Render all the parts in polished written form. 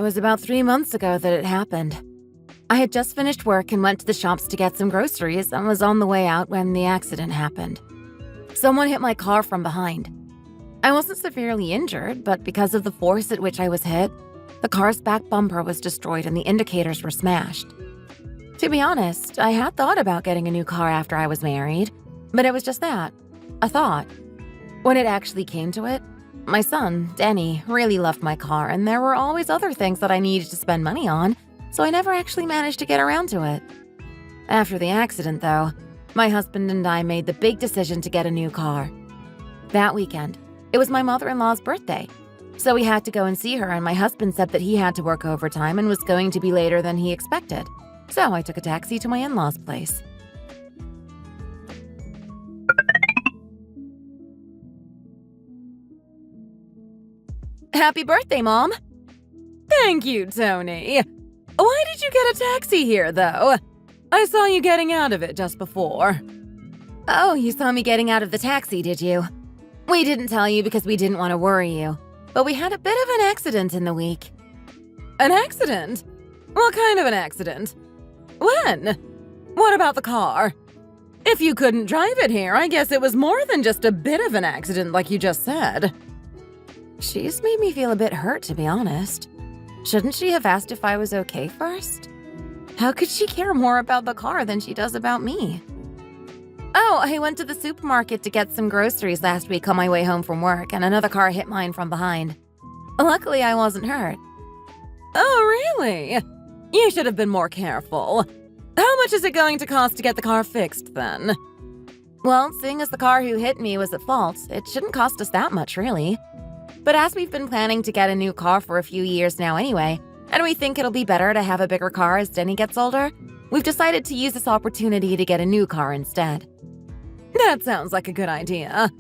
was about 3 months ago that it happened. I had just finished work and went to the shops to get some groceries and was on the way out when the accident happened. Someone hit my car from behind. I wasn't severely injured, but because of the force at which I was hit, the car's back bumper was destroyed and the indicators were smashed. To be honest, I had thought about getting a new car after I was married, but it was just that, a thought. When it actually came to it, my son, Danny, really loved my car, and there were always other things that I needed to spend money on, so I never actually managed to get around to it. After the accident, though, my husband and I made the big decision to get a new car. That weekend, it was my mother-in-law's birthday, so we had to go and see her, and my husband said that he had to work overtime and was going to be later than he expected, so I took a taxi to my in-laws' place. Happy birthday, Mom! Thank you, Tony. Why did you get a taxi here, though? I saw you getting out of it just before. Oh, you saw me getting out of the taxi, did you? We didn't tell you because we didn't want to worry you, but we had a bit of an accident in the week. An accident? What kind of an accident? When? What about the car? If you couldn't drive it here, I guess it was more than just a bit of an accident like you just said. She's made me feel a bit hurt, to be honest. Shouldn't she have asked if I was okay first? How could she care more about the car than she does about me? Oh, I went to the supermarket to get some groceries last week on my way home from work, and another car hit mine from behind. Luckily, I wasn't hurt. Oh, really? You should have been more careful. How much is it going to cost to get the car fixed, then? Well, seeing as the car who hit me was at fault, it shouldn't cost us that much, really. But as we've been planning to get a new car for a few years now anyway, and we think it'll be better to have a bigger car as Denny gets older, we've decided to use this opportunity to get a new car instead. That sounds like a good idea.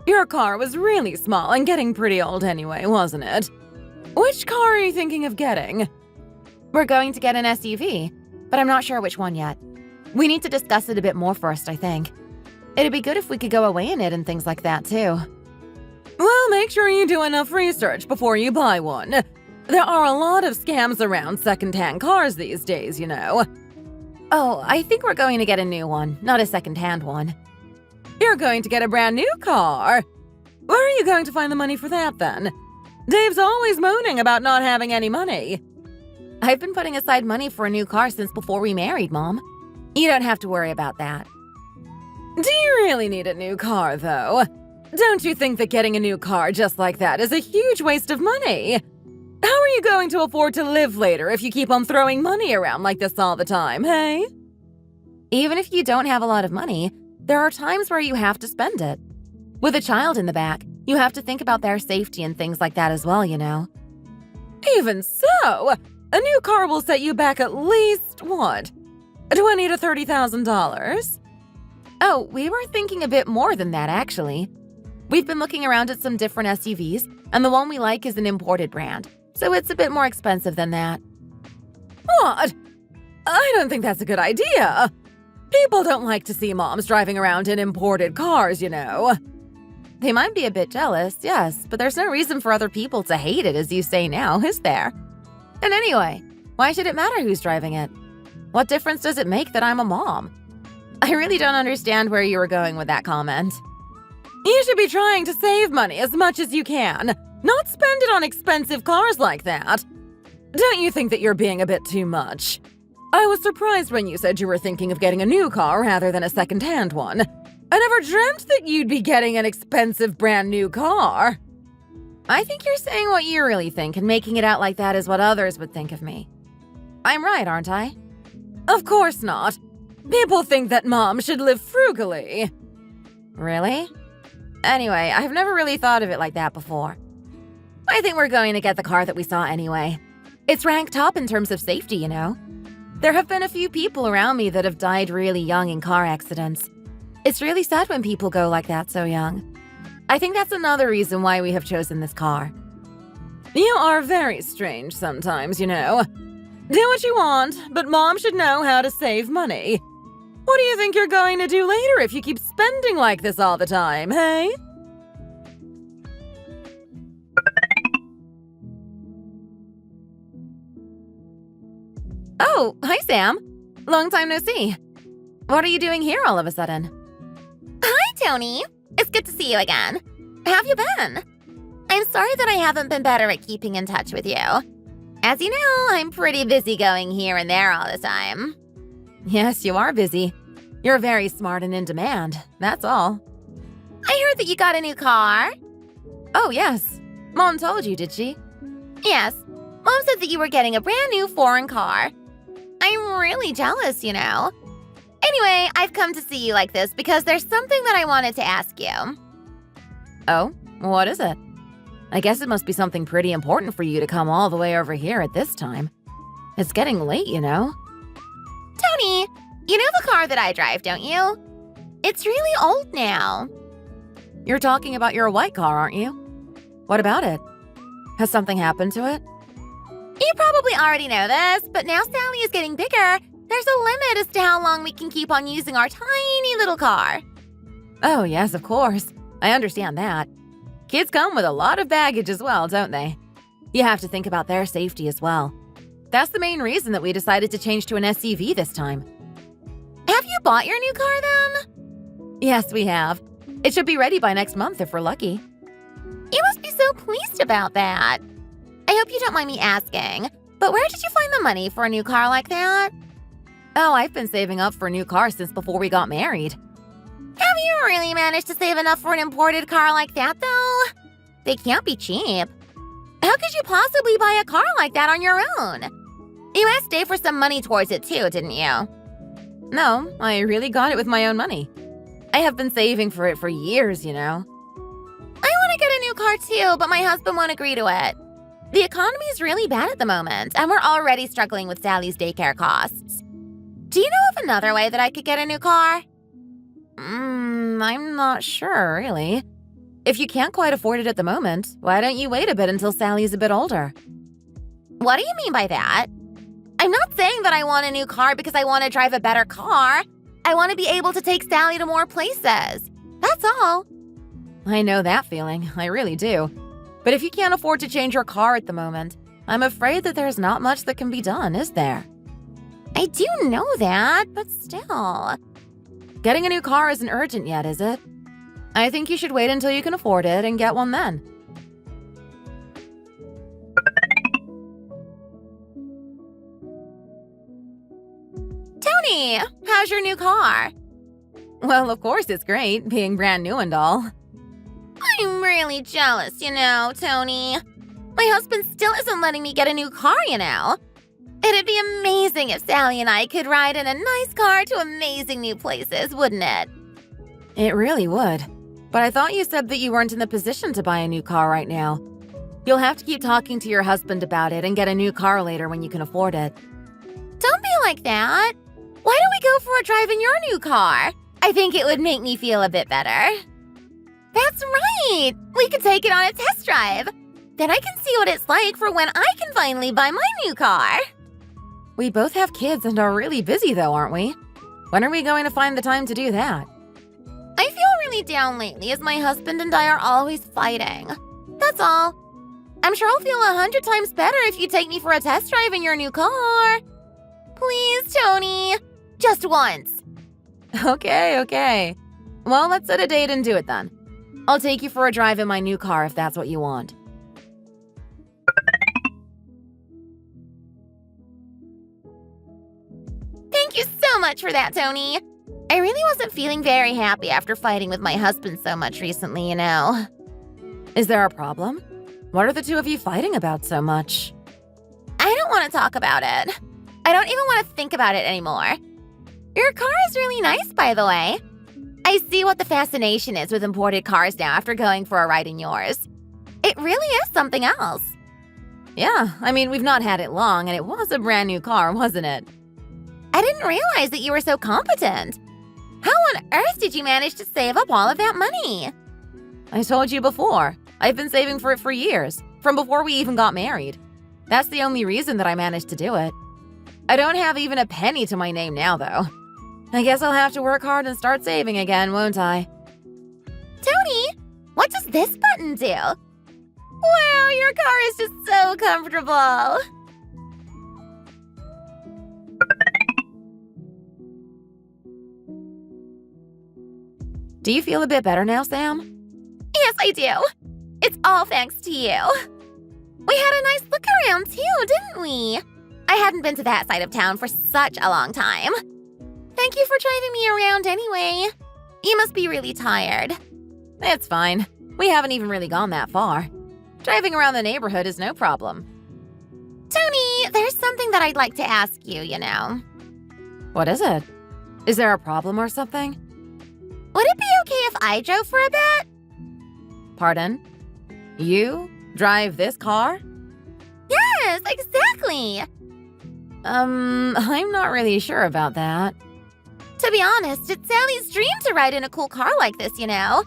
Your car was really small and getting pretty old anyway, wasn't it? Which car are you thinking of getting? We're going to get an SUV, but I'm not sure which one yet. We need to discuss it a bit more first, I think. It'd be good if we could go away in it and things like that, too. Well, make sure you do enough research before you buy one. There are a lot of scams around second-hand cars these days, you know. Oh, I think we're going to get a new one, not a second-hand one. You're going to get a brand new car? Where are you going to find the money for that, then? Dave's always moaning about not having any money. I've been putting aside money for a new car since before we married, Mom. You don't have to worry about that. Do you really need a new car, though? Don't you think that getting a new car just like that is a huge waste of money? How are you going to afford to live later if you keep on throwing money around like this all the time, hey? Even if you don't have a lot of money, there are times where you have to spend it. With a child in the back, you have to think about their safety and things like that as well, you know. Even so, a new car will set you back at least, what, $20,000 to $30,000? Oh, we were thinking a bit more than that, actually. We've been looking around at some different SUVs, and the one we like is an imported brand, so it's a bit more expensive than that. What? I don't think that's a good idea. People don't like to see moms driving around in imported cars, you know. They might be a bit jealous, yes, but there's no reason for other people to hate it as you say now, is there? And anyway, why should it matter who's driving it? What difference does it make that I'm a mom? I really don't understand where you were going with that comment. You should be trying to save money as much as you can, not spend it on expensive cars like that. Don't you think that you're being a bit too much? I was surprised when you said you were thinking of getting a new car rather than a second-hand one. I never dreamt that you'd be getting an expensive brand new car. I think you're saying what you really think and making it out like that is what others would think of me. I'm right, aren't I? Of course not. People think that mom should live frugally. Really? Anyway, I've never really thought of it like that before. I think we're going to get the car that we saw anyway. It's ranked top in terms of safety, you know. There have been a few people around me that have died really young in car accidents. It's really sad when people go like that so young. I think that's another reason why we have chosen this car. You are very strange sometimes, you know. Do what you want, but mom should know how to save money. What do you think you're going to do later if you keep spending like this all the time, hey? Oh, hi, Sam. Long time no see. What are you doing here all of a sudden? Hi, Tony. It's good to see you again. How have you been? I'm sorry that I haven't been better at keeping in touch with you. As you know, I'm pretty busy going here and there all the time. Yes, you are busy. You're very smart and in demand, that's all. I heard that you got a new car. Oh, yes. Mom told you, did she? Yes. Mom said that you were getting a brand new foreign car. I'm really jealous, you know. Anyway, I've come to see you like this because there's something that I wanted to ask you. Oh, what is it? I guess it must be something pretty important for you to come all the way over here at this time. It's getting late, you know. Tony, you know the car that I drive, don't you? It's really old now. You're talking about your white car, aren't you? What about it? Has something happened to it? You probably already know this, but now Sally is getting bigger. There's a limit as to how long we can keep on using our tiny little car. Oh, yes, of course. I understand that. Kids come with a lot of baggage as well, don't they? You have to think about their safety as well. That's the main reason that we decided to change to an SUV this time. Have you bought your new car then? Yes, we have. It should be ready by next month if we're lucky. You must be so pleased about that. I hope you don't mind me asking, but where did you find the money for a new car like that? Oh, I've been saving up for a new car since before we got married. Have you really managed to save enough for an imported car like that, though? They can't be cheap. How could you possibly buy a car like that on your own? You had to save for some money towards it too, didn't you? No, I really got it with my own money. I have been saving for it for years, you know. I want to get a new car too, but my husband won't agree to it. The economy is really bad at the moment, and we're already struggling with Sally's daycare costs. Do you know of another way that I could get a new car? I'm not sure, really. If you can't quite afford it at the moment, why don't you wait a bit until Sally's a bit older? What do you mean by that? I'm not saying that I want a new car because I want to drive a better car. I want to be able to take Sally to more places. That's all. I know that feeling, I really do. But if you can't afford to change your car at the moment, I'm afraid that there's not much that can be done, is there? I do know that, but still. Getting a new car isn't urgent yet, is it? I think you should wait until you can afford it and get one then. Tony, how's your new car? Well, of course it's great, being brand new and all. I'm really jealous, you know, Tony. My husband still isn't letting me get a new car, you know. It'd be amazing if Sally and I could ride in a nice car to amazing new places, wouldn't it? It really would. But I thought you said that you weren't in the position to buy a new car right now. You'll have to keep talking to your husband about it and get a new car later when you can afford it. Don't be like that. Why don't we go for a drive in your new car? I think it would make me feel a bit better. That's right! We could take it on a test drive. Then I can see what it's like for when I can finally buy my new car. We both have kids and are really busy though, aren't we? When are we going to find the time to do that? I feel really down lately as my husband and I are always fighting. That's all. I'm sure I'll feel 100 times better if you take me for a test drive in your new car. Please, Tony. Just once. Okay. Well, let's set a date and do it then. I'll take you for a drive in my new car if that's what you want. Thank you so much for that, Tony. I really wasn't feeling very happy after fighting with my husband so much recently, you know. Is there a problem? What are the two of you fighting about so much? I don't want to talk about it. I don't even want to think about it anymore. Your car is really nice, by the way. I see what the fascination is with imported cars now after going for a ride in yours. It really is something else. Yeah, I mean, we've not had it long, and it was a brand new car, wasn't it? I didn't realize that you were so competent. How on earth did you manage to save up all of that money? I told you before. I've been saving for it for years, from before we even got married. That's the only reason that I managed to do it. I don't have even a penny to my name now, though. I guess I'll have to work hard and start saving again, won't I? Tony, what does this button do? Wow, your car is just so comfortable. Do you feel a bit better now, Sam? Yes, I do. It's all thanks to you. We had a nice look around too, didn't we? I hadn't been to that side of town for such a long time. Thank you for driving me around anyway. You must be really tired. It's fine. We haven't even really gone that far. Driving around the neighborhood is no problem. Tony, there's something that I'd like to ask you, you know. What is it? Is there a problem or something? Would it be okay if I drove for a bit? Pardon? You drive this car? Yes, exactly. I'm not really sure about that. To be honest, it's Sally's dream to ride in a cool car like this, you know.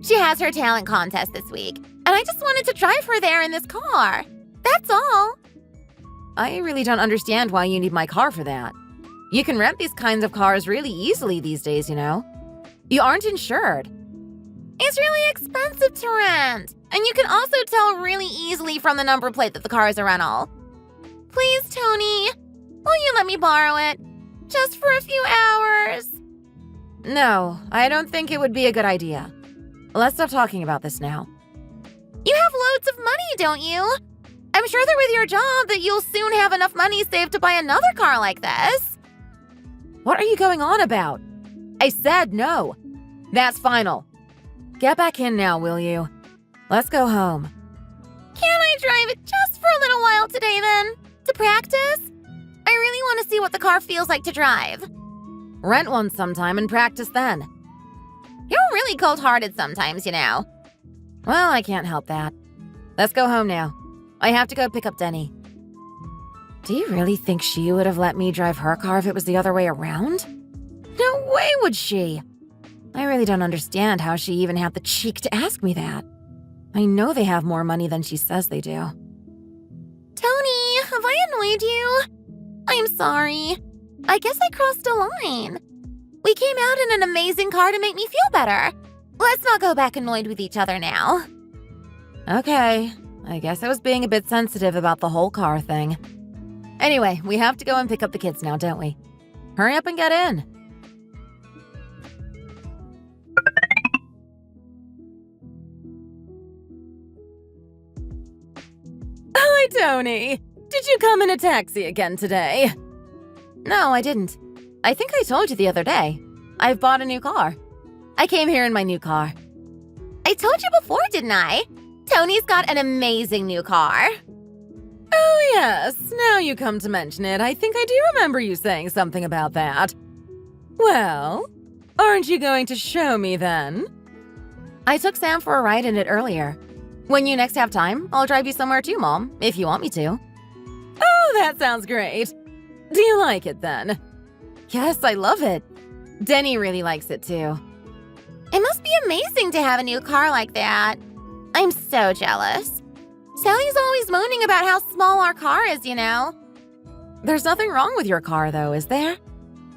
She has her talent contest this week, and I just wanted to drive her there in this car. That's all. I really don't understand why you need my car for that. You can rent these kinds of cars really easily these days, you know. You aren't insured. It's really expensive to rent, and you can also tell really easily from the number plate that the car is a rental. Please, Tony, will you let me borrow it? Just for a few hours. No, I don't think it would be a good idea. Let's stop talking about this now. You have loads of money, don't you? I'm sure that with your job that you'll soon have enough money saved to buy another car like this. What are you going on about? I said no. That's final. Get back in now, will you? Let's go home. Can I drive it just for a little while today then? To practice? I really want to see what the car feels like to drive. Rent one sometime and practice then. You're really cold-hearted sometimes, you know. Well, I can't help that. Let's go home now. I have to go pick up Denny. Do you really think she would have let me drive her car if it was the other way around? No way would she. I really don't understand how she even had the cheek to ask me that. I know they have more money than she says they do. Tony, have I annoyed you? I'm sorry. I guess I crossed a line. We came out in an amazing car to make me feel better. Let's not go back annoyed with each other now. Okay, I guess I was being a bit sensitive about the whole car thing. Anyway, we have to go and pick up the kids now, don't we? Hurry up and get in. Hi, Tony. Did you come in a taxi again today? No, I didn't. I think I told you the other day. I've bought a new car. I came here in my new car. I told you before, didn't I? Tony's got an amazing new car. Oh, yes. Now you come to mention it, I think I do remember you saying something about that. Well, aren't you going to show me then? I took Sam for a ride in it earlier. When you next have time, I'll drive you somewhere too, Mom, if you want me to. Oh, that sounds great. Do you like it then? Yes, I love it. Denny really likes it too. It must be amazing to have a new car like that. I'm so jealous. Sally's always moaning about how small our car is, you know. There's nothing wrong with your car, though, is there?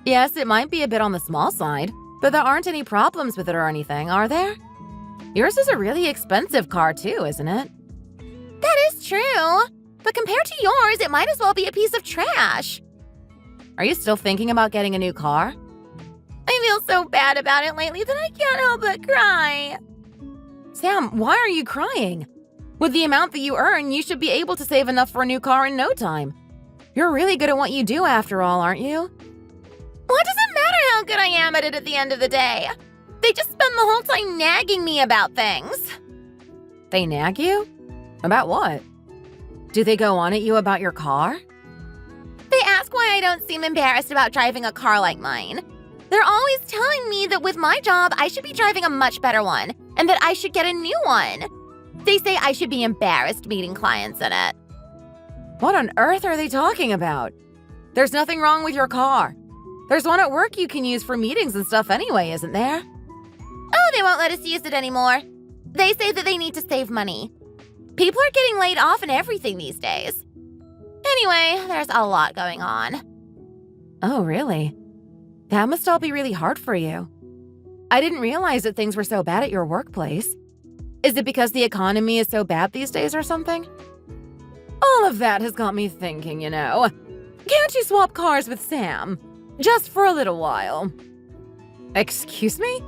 Yes, it might be a bit on the small side, but there aren't any problems with it or anything, are there? Yours is a really expensive car, too, isn't it? That is true. But compared to yours, it might as well be a piece of trash. Are you still thinking about getting a new car? I feel so bad about it lately that I can't help but cry. Sam, why are you crying? With the amount that you earn, you should be able to save enough for a new car in no time. You're really good at what you do after all, aren't you? What does it matter how good I am at it at the end of the day? They just spend the whole time nagging me about things. They nag you? About what? Do they go on at you about your car? They ask why I don't seem embarrassed about driving a car like mine. They're always telling me that with my job, I should be driving a much better one, and that I should get a new one. They say I should be embarrassed meeting clients in it. What on earth are they talking about? There's nothing wrong with your car. There's one at work you can use for meetings and stuff anyway, isn't there? Oh, they won't let us use it anymore. They say that they need to save money. People are getting laid off and everything these days. Anyway, there's a lot going on. Oh, really? That must all be really hard for you. I didn't realize that things were so bad at your workplace. Is it because the economy is so bad these days or something? All of that has got me thinking, you know. Can't you swap cars with Sam? Just for a little while. Excuse me?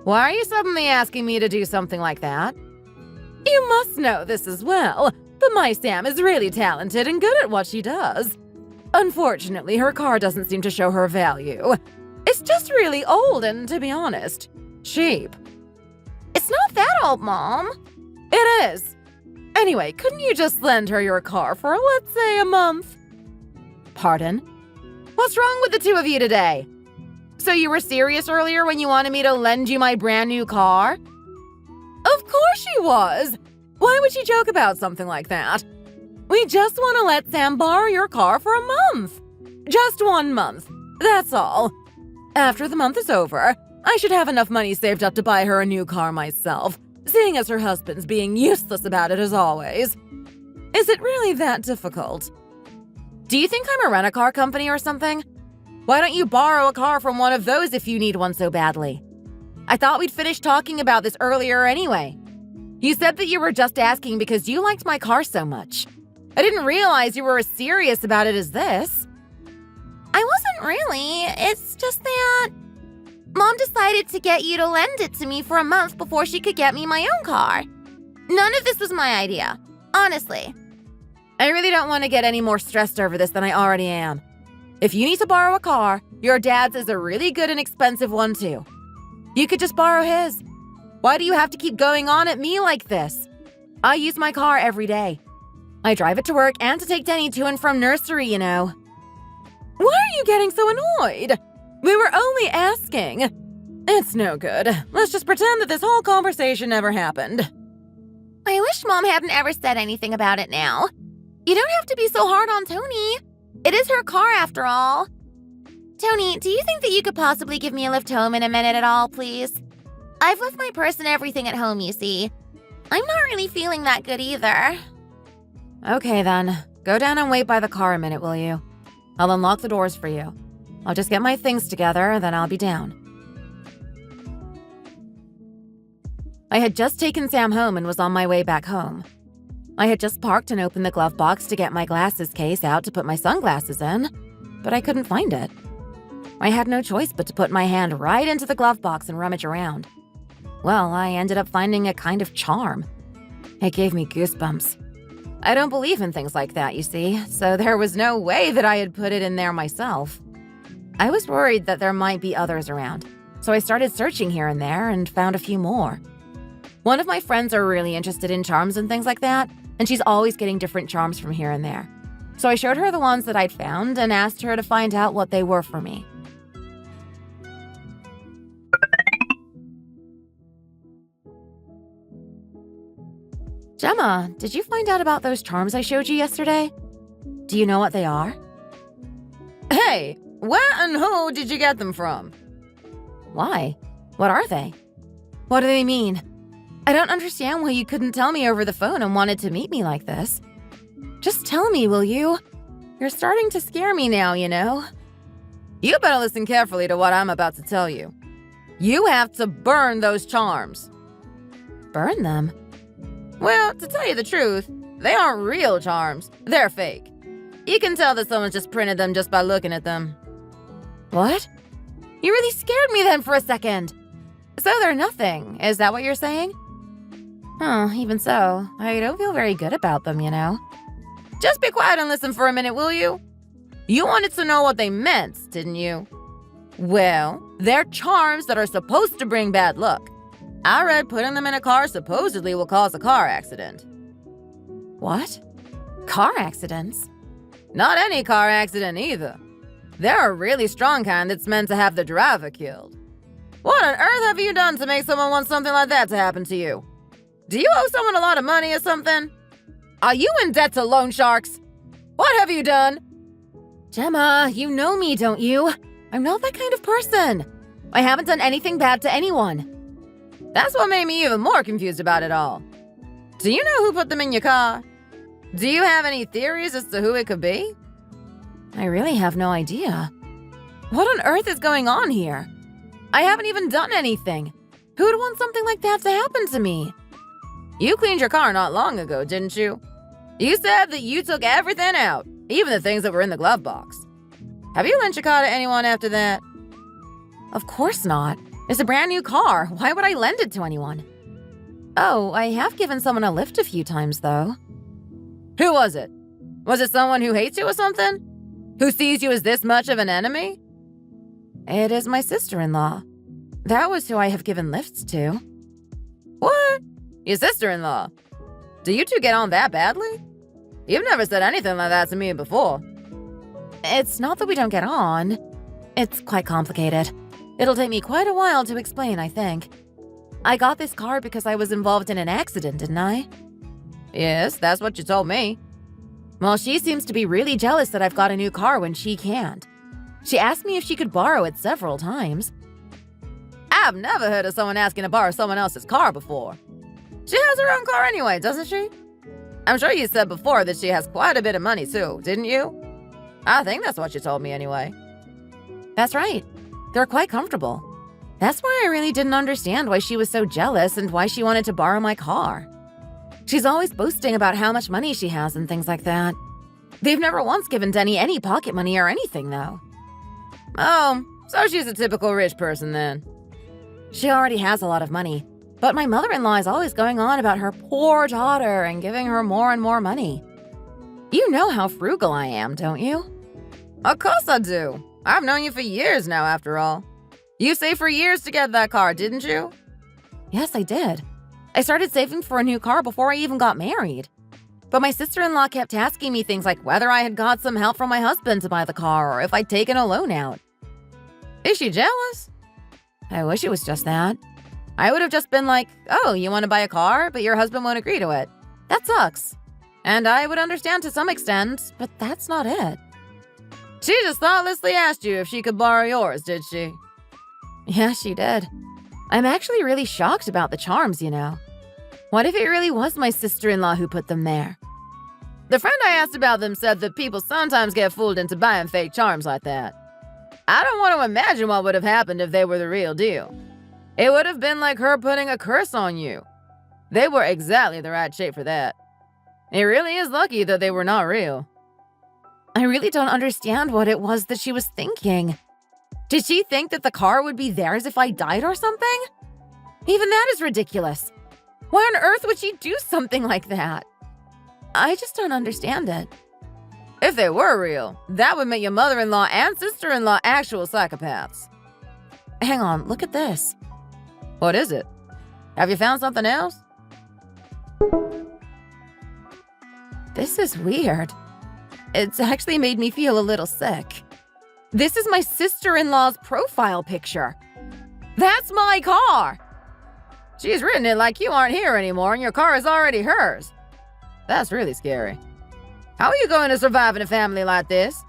Why are you suddenly asking me to do something like that? You must know this as well, but my Sam is really talented and good at what she does. Unfortunately, her car doesn't seem to show her value. It's just really old and, to be honest, cheap. It's not that old, Mom. It is. Anyway, couldn't you just lend her your car for, let's say, a month? Pardon? What's wrong with the two of you today? So you were serious earlier when you wanted me to lend you my brand new car? Of course she was! Why would she joke about something like that? We just want to let Sam borrow your car for a month. Just 1 month. That's all. After the month is over, I should have enough money saved up to buy her a new car myself, seeing as her husband's being useless about it as always. Is it really that difficult? Do you think I'm a rent-a-car company or something? Why don't you borrow a car from one of those if you need one so badly? I thought we'd finished talking about this earlier anyway. You said that you were just asking because you liked my car so much. I didn't realize you were as serious about it as this. I wasn't really. It's just that Mom decided to get you to lend it to me for a month before she could get me my own car. None of this was my idea, honestly. I really don't want to get any more stressed over this than I already am. If you need to borrow a car, your dad's is a really good and expensive one too. You could just borrow his. Why do you have to keep going on at me like this? I use my car every day. I drive it to work and to take Denny to and from nursery, you know. Why are you getting so annoyed? We were only asking. It's no good. Let's just pretend that this whole conversation never happened. I wish Mom hadn't ever said anything about it now. You don't have to be so hard on Tony. It is her car after all. Tony, do you think that you could possibly give me a lift home in a minute at all, please? I've left my purse and everything at home, you see. I'm not really feeling that good either. Okay then. Go down and wait by the car a minute, will you? I'll unlock the doors for you. I'll just get my things together, then I'll be down. I had just taken Sam home and was on my way back home. I had just parked and opened the glove box to get my glasses case out to put my sunglasses in, but I couldn't find it. I had no choice but to put my hand right into the glove box and rummage around. Well, I ended up finding a kind of charm. It gave me goosebumps. I don't believe in things like that, you see, so there was no way that I had put it in there myself. I was worried that there might be others around, so I started searching here and there and found a few more. One of my friends are really interested in charms and things like that, and she's always getting different charms from here and there. So I showed her the ones that I'd found and asked her to find out what they were for me. Gemma, did you find out about those charms I showed you yesterday? Do you know what they are? Hey, where and who did you get them from? Why? What are they? What do they mean? I don't understand why you couldn't tell me over the phone and wanted to meet me like this. Just tell me, will you? You're starting to scare me now, you know. You better listen carefully to what I'm about to tell you. You have to burn those charms. Burn them? Well, to tell you the truth, they aren't real charms. They're fake. You can tell that someone just printed them just by looking at them. What? You really scared me then for a second. So they're nothing, is that what you're saying? Even so, I don't feel very good about them, you know. Just be quiet and listen for a minute, will you? You wanted to know what they meant, didn't you? Well, they're charms that are supposed to bring bad luck. I read putting them in a car supposedly will cause a car accident. What? Car accidents? Not any car accident either. They're a really strong kind that's meant to have the driver killed. What on earth have you done to make someone want something like that to happen to you? Do you owe someone a lot of money or something? Are you in debt to loan sharks? What have you done? Gemma, you know me, don't you? I'm not that kind of person. I haven't done anything bad to anyone. That's what made me even more confused about it all. Do you know who put them in your car? Do you have any theories as to who it could be? I really have no idea. What on earth is going on here? I haven't even done anything. Who'd want something like that to happen to me? You cleaned your car not long ago, didn't you? You said that you took everything out, even the things that were in the glove box. Have you lent your car to anyone after that? Of course not. It's a brand new car. Why would I lend it to anyone? Oh, I have given someone a lift a few times, though. Who was it? Was it someone who hates you or something? Who sees you as this much of an enemy? It is my sister-in-law. That was who I have given lifts to. What? Your sister-in-law? Do you two get on that badly? You've never said anything like that to me before. It's not that we don't get on. It's quite complicated. It'll take me quite a while to explain, I think. I got this car because I was involved in an accident, didn't I? Yes, that's what you told me. Well, she seems to be really jealous that I've got a new car when she can't. She asked me if she could borrow it several times. I've never heard of someone asking to borrow someone else's car before. She has her own car anyway, doesn't she? I'm sure you said before that she has quite a bit of money too, didn't you? I think that's what you told me anyway. That's right. They're quite comfortable. That's why I really didn't understand why she was so jealous and why she wanted to borrow my car. She's always boasting about how much money she has and things like that. They've never once given Denny any pocket money or anything, though. Oh, so she's a typical rich person then. She already has a lot of money, but my mother-in-law is always going on about her poor daughter and giving her more and more money. You know how frugal I am, don't you? Of course I do. I've known you for years now, after all. You saved for years to get that car, didn't you? Yes, I did. I started saving for a new car before I even got married. But my sister-in-law kept asking me things like whether I had got some help from my husband to buy the car or if I'd taken a loan out. Is she jealous? I wish it was just that. I would have just been like, oh, you want to buy a car, but your husband won't agree to it. That sucks. And I would understand to some extent, but that's not it. She just thoughtlessly asked you if she could borrow yours, did she? Yeah, she did. I'm actually really shocked about the charms, you know. What if it really was my sister-in-law who put them there? The friend I asked about them said that people sometimes get fooled into buying fake charms like that. I don't want to imagine what would have happened if they were the real deal. It would have been like her putting a curse on you. They were exactly the right shape for that. It really is lucky that they were not real. I really don't understand what it was that she was thinking. Did she think that the car would be theirs if I died or something? Even that is ridiculous. Why on earth would she do something like that? I just don't understand it. If they were real, that would make your mother-in-law and sister-in-law actual psychopaths. Hang on, look at this. What is it? Have you found something else? This is weird. It's actually made me feel a little sick. This is my sister-in-law's profile picture. That's my car! She's written it like you aren't here anymore and your car is already hers. That's really scary. How are you going to survive in a family like this?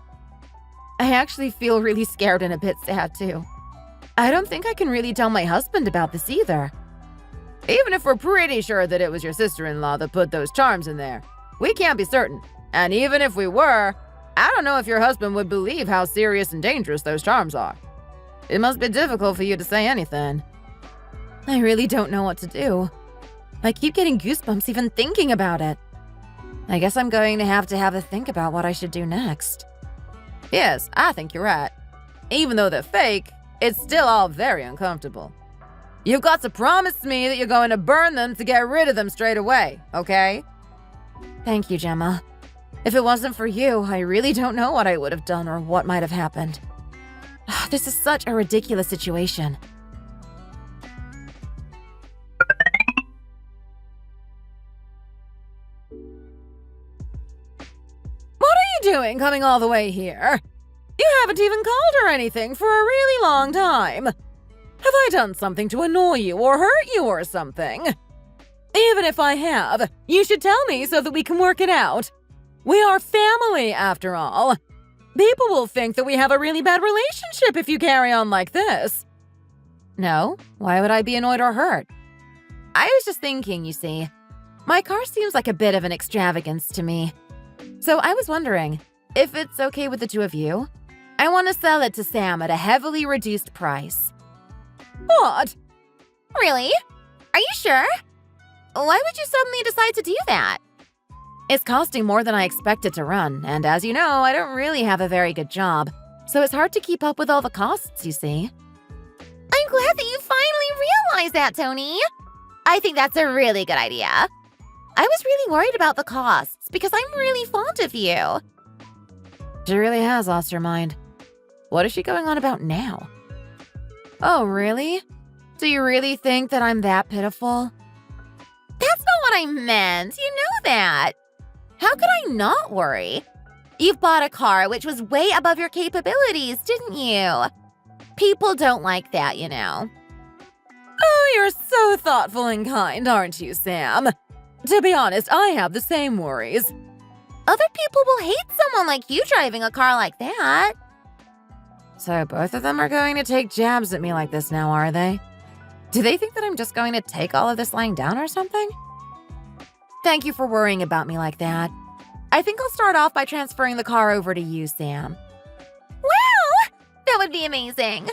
I actually feel really scared and a bit sad, too. I don't think I can really tell my husband about this either. Even if we're pretty sure that it was your sister-in-law that put those charms in there, we can't be certain. And even if we were, I don't know if your husband would believe how serious and dangerous those charms are. It must be difficult for you to say anything. I really don't know what to do. I keep getting goosebumps even thinking about it. I guess I'm going to have a think about what I should do next. Yes, I think you're right. Even though they're fake, it's still all very uncomfortable. You've got to promise me that you're going to burn them to get rid of them straight away, okay? Thank you, Gemma. If it wasn't for you, I really don't know what I would have done or what might have happened. This is such a ridiculous situation. What are you doing coming all the way here? You haven't even called or anything for a really long time. Have I done something to annoy you or hurt you or something? Even if I have, you should tell me so that we can work it out. We are family, after all. People will think that we have a really bad relationship if you carry on like this. No, why would I be annoyed or hurt? I was just thinking, you see. My car seems like a bit of an extravagance to me. So I was wondering, if it's okay with the two of you, I want to sell it to Sam at a heavily reduced price. What? Really? Are you sure? Why would you suddenly decide to do that? It's costing more than I expected to run, and as you know, I don't really have a very good job, so it's hard to keep up with all the costs, you see. I'm glad that you realize that, Tony. I think that's a really good idea. I was really worried about the costs because I'm really fond of you. She really has lost her mind. What is she going on about now? Oh, really? Do you really think that I'm that pitiful? That's not what I meant. You know that. How could I not worry? You've bought a car which was way above your capabilities, didn't you? People don't like that, you know. Oh, you're so thoughtful and kind, aren't you, Sam? To be honest, I have the same worries. Other people will hate someone like you driving a car like that. So both of them are going to take jabs at me like this now, are they? Do they think that I'm just going to take all of this lying down or something? Thank you for worrying about me like that. I think I'll start off by transferring the car over to you, Sam. Wow! That would be amazing.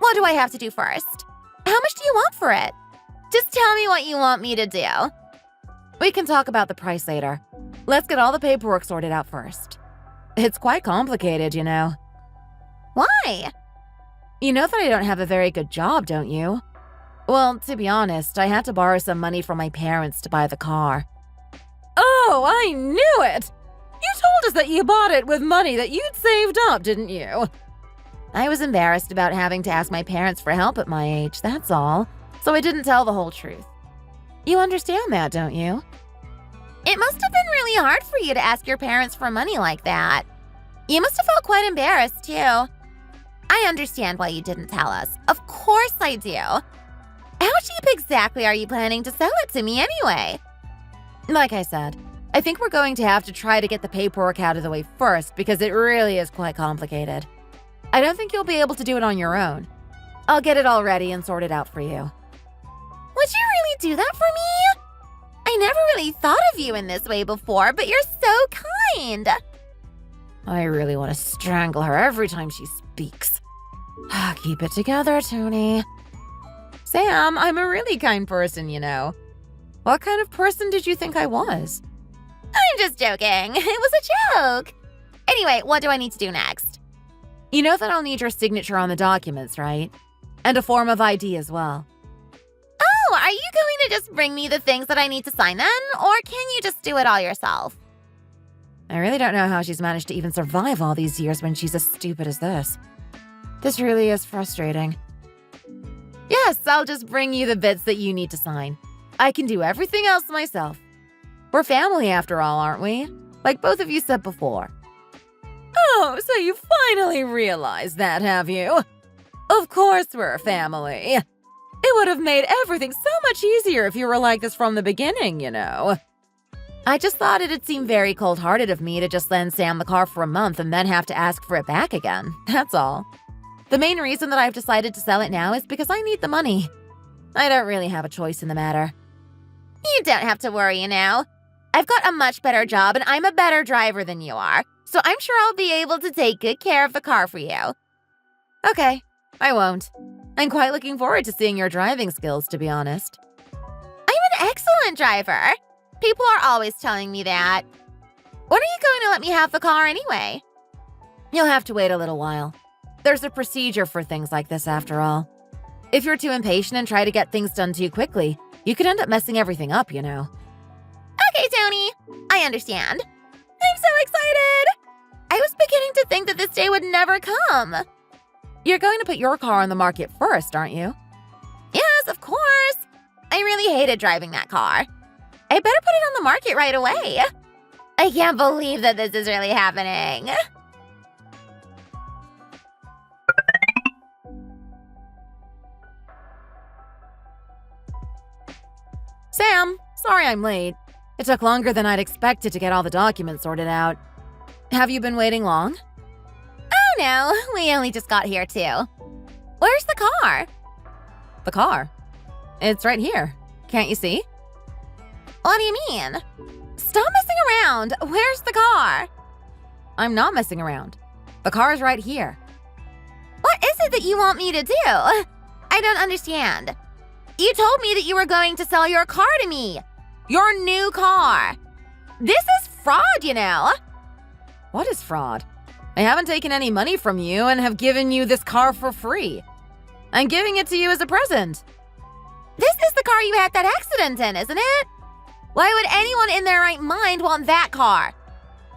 What do I have to do first? How much do you want for it? Just tell me what you want me to do. We can talk about the price later. Let's get all the paperwork sorted out first. It's quite complicated, you know. Why? You know that I don't have a very good job, don't you? Well, to be honest, I had to borrow some money from my parents to buy the car. Oh, I knew it! You told us that you bought it with money that you'd saved up, didn't you? I was embarrassed about having to ask my parents for help at my age, that's all. So I didn't tell the whole truth. You understand that, don't you? It must have been really hard for you to ask your parents for money like that. You must have felt quite embarrassed, too. I understand why you didn't tell us. Of course I do. How cheap exactly are you planning to sell it to me anyway? Like I said, I think we're going to have to try to get the paperwork out of the way first because it really is quite complicated. I don't think you'll be able to do it on your own. I'll get it all ready and sorted out for you. Would you really do that for me? I never really thought of you in this way before, but you're so kind. I really want to strangle her every time she speaks. Keep it together, Tony. Sam, I'm a really kind person, you know. What kind of person did you think I was? I'm just joking. It was a joke. Anyway, what do I need to do next? You know that I'll need your signature on the documents, right? And a form of ID as well. Oh, are you going to just bring me the things that I need to sign then? Or can you just do it all yourself? I really don't know how she's managed to even survive all these years when she's as stupid as this. This really is frustrating. Yes, I'll just bring you the bits that you need to sign. I can do everything else myself. We're family after all, aren't we? Like both of you said before. Oh, so you finally realized that, have you? Of course we're a family. It would have made everything so much easier if you were like this from the beginning, you know. I just thought it'd seem very cold-hearted of me to just lend Sam the car for a month and then have to ask for it back again. That's all. The main reason that I've decided to sell it now is because I need the money. I don't really have a choice in the matter. You don't have to worry, you know. I've got a much better job and I'm a better driver than you are, so I'm sure I'll be able to take good care of the car for you. Okay, I won't. I'm quite looking forward to seeing your driving skills, to be honest. I'm an excellent driver. People are always telling me that. When are you going to let me have the car anyway? You'll have to wait a little while. There's a procedure for things like this after all. If you're too impatient and try to get things done too quickly, you could end up messing everything up, you know. Okay, Tony. I understand. I'm so excited. I was beginning to think that this day would never come. You're going to put your car on the market first, aren't you? Yes, of course. I really hated driving that car. I better put it on the market right away. I can't believe that this is really happening. Sam, sorry I'm late. It took longer than I'd expected to get all the documents sorted out. Have you been waiting long? Oh no, we only just got here too. Where's the car? The car? It's right here. Can't you see? What do you mean? Stop messing around. Where's the car? I'm not messing around. The car's right here. What is it that you want me to do? I don't understand. You told me that you were going to sell your car to me. Your new car. This is fraud, you know. What is fraud? I haven't taken any money from you and have given you this car for free. I'm giving it to you as a present. This is the car you had that accident in, isn't it? Why would anyone in their right mind want that car?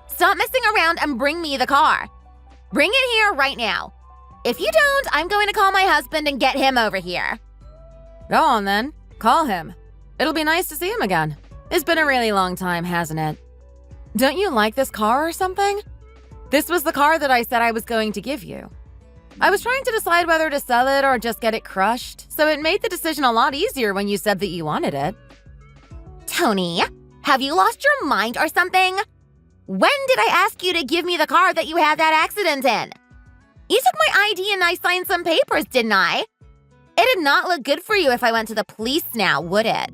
Stop messing around and bring me the car. Bring it here right now. If you don't, I'm going to call my husband and get him over here. Go on then. Call him. It'll be nice to see him again. It's been a really long time, hasn't it? Don't you like this car or something? This was the car that I said I was going to give you. I was trying to decide whether to sell it or just get it crushed, so it made the decision a lot easier when you said that you wanted it. Tony, have you lost your mind or something? When did I ask you to give me the car that you had that accident in? You took my ID and I signed some papers, didn't I? It'd not look good for you if I went to the police now, would it?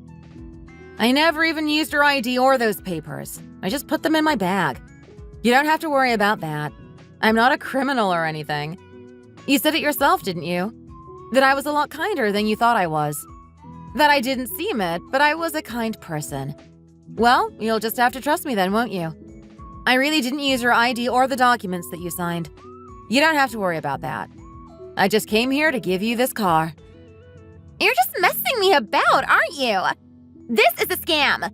I never even used your ID or those papers. I just put them in my bag. You don't have to worry about that. I'm not a criminal or anything. You said it yourself, didn't you? That I was a lot kinder than you thought I was. That I didn't seem it, but I was a kind person. Well, you'll just have to trust me then, won't you? I really didn't use your ID or the documents that you signed. You don't have to worry about that. I just came here to give you this car. You're just messing me about, aren't you? This is a scam.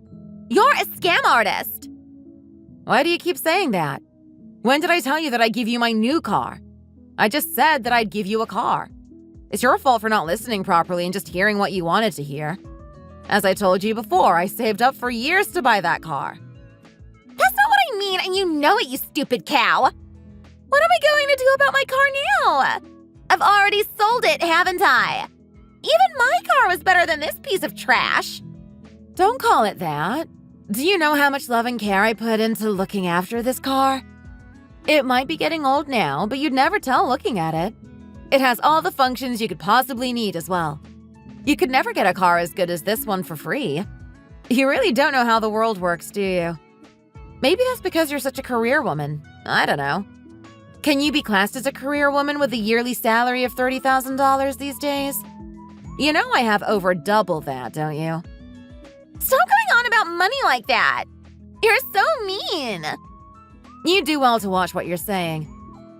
You're a scam artist. Why do you keep saying that? When did I tell you that I'd give you my new car? I just said that I'd give you a car. It's your fault for not listening properly and just hearing what you wanted to hear. As I told you before, I saved up for years to buy that car. That's not what I mean, and you know it, you stupid cow. What am I going to do about my car now? I've already sold it, haven't I? Even my car was better than this piece of trash. Don't call it that. Do you know how much love and care I put into looking after this car? It might be getting old now, but you'd never tell looking at it. It has all the functions you could possibly need as well. You could never get a car as good as this one for free. You really don't know how the world works, do you? Maybe that's because you're such a career woman. I don't know. Can you be classed as a career woman with a yearly salary of $30,000 these days? You know I have over double that, don't you? Stop going on about money like that. You're so mean. You do well to watch what you're saying.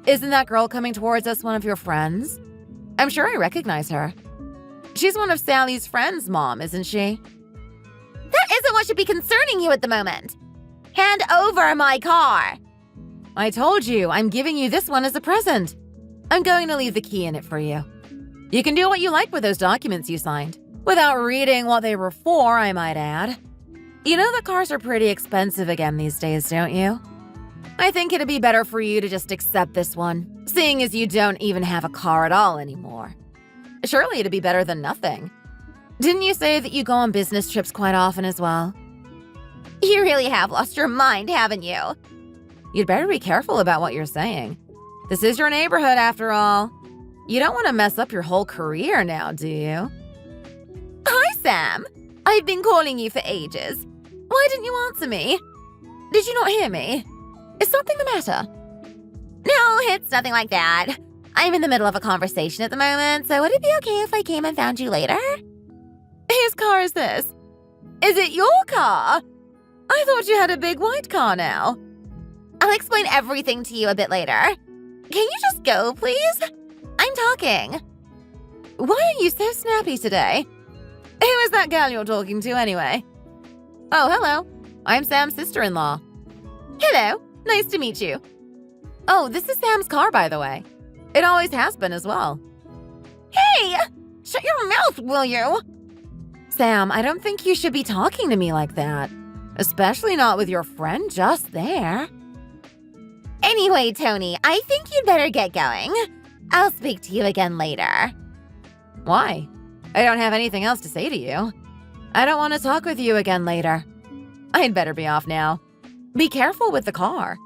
Isn't that girl coming towards us one of your friends? I'm sure I recognize her. She's one of Sally's friends, Mom, isn't she? That isn't what should be concerning you at the moment. Hand over my car. I told you, I'm giving you this one as a present. I'm going to leave the key in it for you. You can do what you like with those documents you signed. Without reading what they were for, I might add. You know that cars are pretty expensive again these days, don't you? I think it'd be better for you to just accept this one, seeing as you don't even have a car at all anymore. Surely it'd be better than nothing. Didn't you say that you go on business trips quite often as well? You really have lost your mind, haven't you? You'd better be careful about what you're saying. This is your neighborhood, after all. You don't want to mess up your whole career now, do you? Hi, Sam. I've been calling you for ages. Why didn't you answer me? Did you not hear me? Is something the matter? No, it's nothing like that. I'm in the middle of a conversation at the moment, so would it be okay if I came and found you later? Whose car is this? Is it your car? I thought you had a big white car now. I'll explain everything to you a bit later. Can you just go, please? I'm talking. Why are you so snappy today? Who is that girl you're talking to anyway? Oh, hello. I'm Sam's sister-in-law. Hello. Nice to meet you. Oh, this is Sam's car, by the way. It always has been as well. Hey! Shut your mouth, will you? Sam, I don't think you should be talking to me like that. Especially not with your friend just there. Anyway, Tony, I think you'd better get going. I'll speak to you again later. Why? I don't have anything else to say to you. I don't want to talk with you again later. I'd better be off now. Be careful with the car.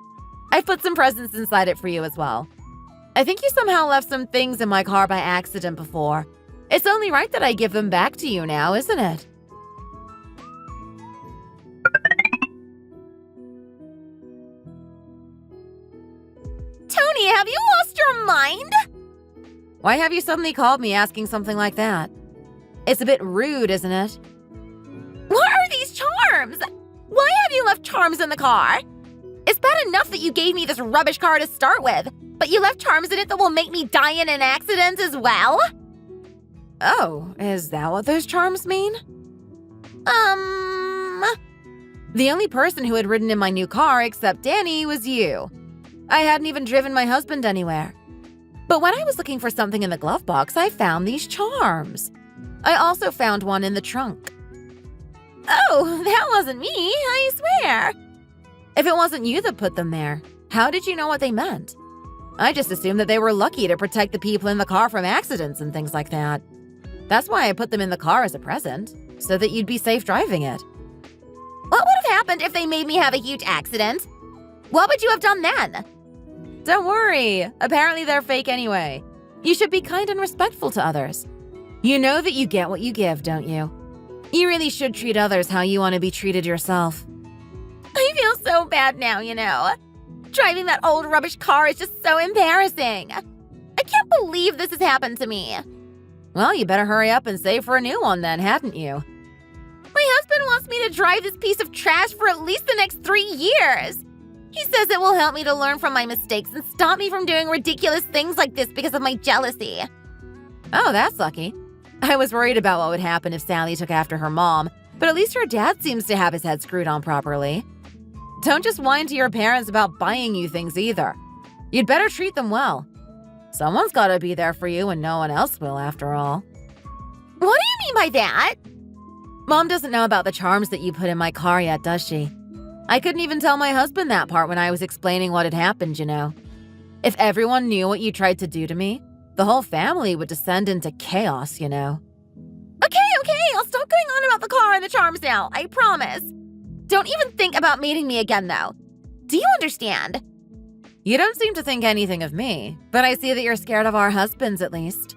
I've put some presents inside it for you as well. I think you somehow left some things in my car by accident before. It's only right that I give them back to you now, isn't it? Tony, have you lost your mind? Why have you suddenly called me asking something like that? It's a bit rude, isn't it? What are these charms? Why have you left charms in the car? It's bad enough that you gave me this rubbish car to start with, but you left charms in it that will make me die in an accident as well? Oh, is that what those charms mean? The only person who had ridden in my new car except Danny was you. I hadn't even driven my husband anywhere. But when I was looking for something in the glove box, I found these charms. I also found one in the trunk. Oh, that wasn't me, I swear. If it wasn't you that put them there, how did you know what they meant? I just assumed that they were lucky to protect the people in the car from accidents and things like that. That's why I put them in the car as a present, so that you'd be safe driving it. What would have happened if they made me have a huge accident? What would you have done then? Don't worry. Apparently they're fake anyway. You should be kind and respectful to others. You know that you get what you give, don't you? You really should treat others how you want to be treated yourself. I feel so bad now, you know. Driving that old rubbish car is just so embarrassing. I can't believe this has happened to me. Well, you better hurry up and save for a new one then, hadn't you? My husband wants me to drive this piece of trash for at least the next 3 years. He says it will help me to learn from my mistakes and stop me from doing ridiculous things like this because of my jealousy. Oh, that's lucky. I was worried about what would happen if Sally took after her mom, but at least her dad seems to have his head screwed on properly. Don't just whine to your parents about buying you things either. You'd better treat them well. Someone's gotta be there for you and no one else will, after all. What do you mean by that? Mom doesn't know about the charms that you put in my car yet, does she? I couldn't even tell my husband that part when I was explaining what had happened, you know. If everyone knew what you tried to do to me, the whole family would descend into chaos, you know. Okay, I'll stop going on about the car and the charms now, I promise. Don't even think about meeting me again, though. Do you understand? You don't seem to think anything of me, but I see that you're scared of our husbands at least.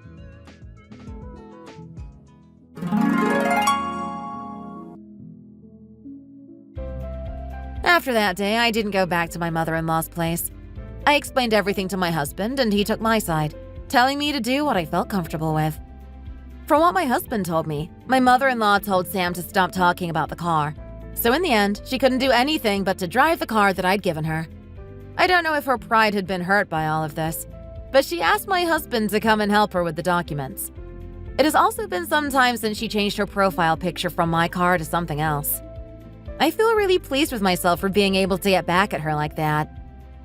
After that day, I didn't go back to my mother-in-law's place. I explained everything to my husband, and he took my side, telling me to do what I felt comfortable with. From what my husband told me, my mother-in-law told Sam to stop talking about the car. So in the end, she couldn't do anything but to drive the car that I'd given her. I don't know if her pride had been hurt by all of this, but she asked my husband to come and help her with the documents. It has also been some time since she changed her profile picture from my car to something else. I feel really pleased with myself for being able to get back at her like that.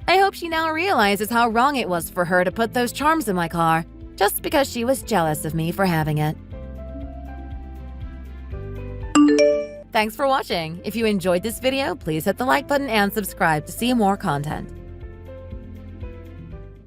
I hope she now realizes how wrong it was for her to put those charms in my car, just because she was jealous of me for having it. Thanks for watching. If you enjoyed this video, please hit the like button and subscribe to see more content.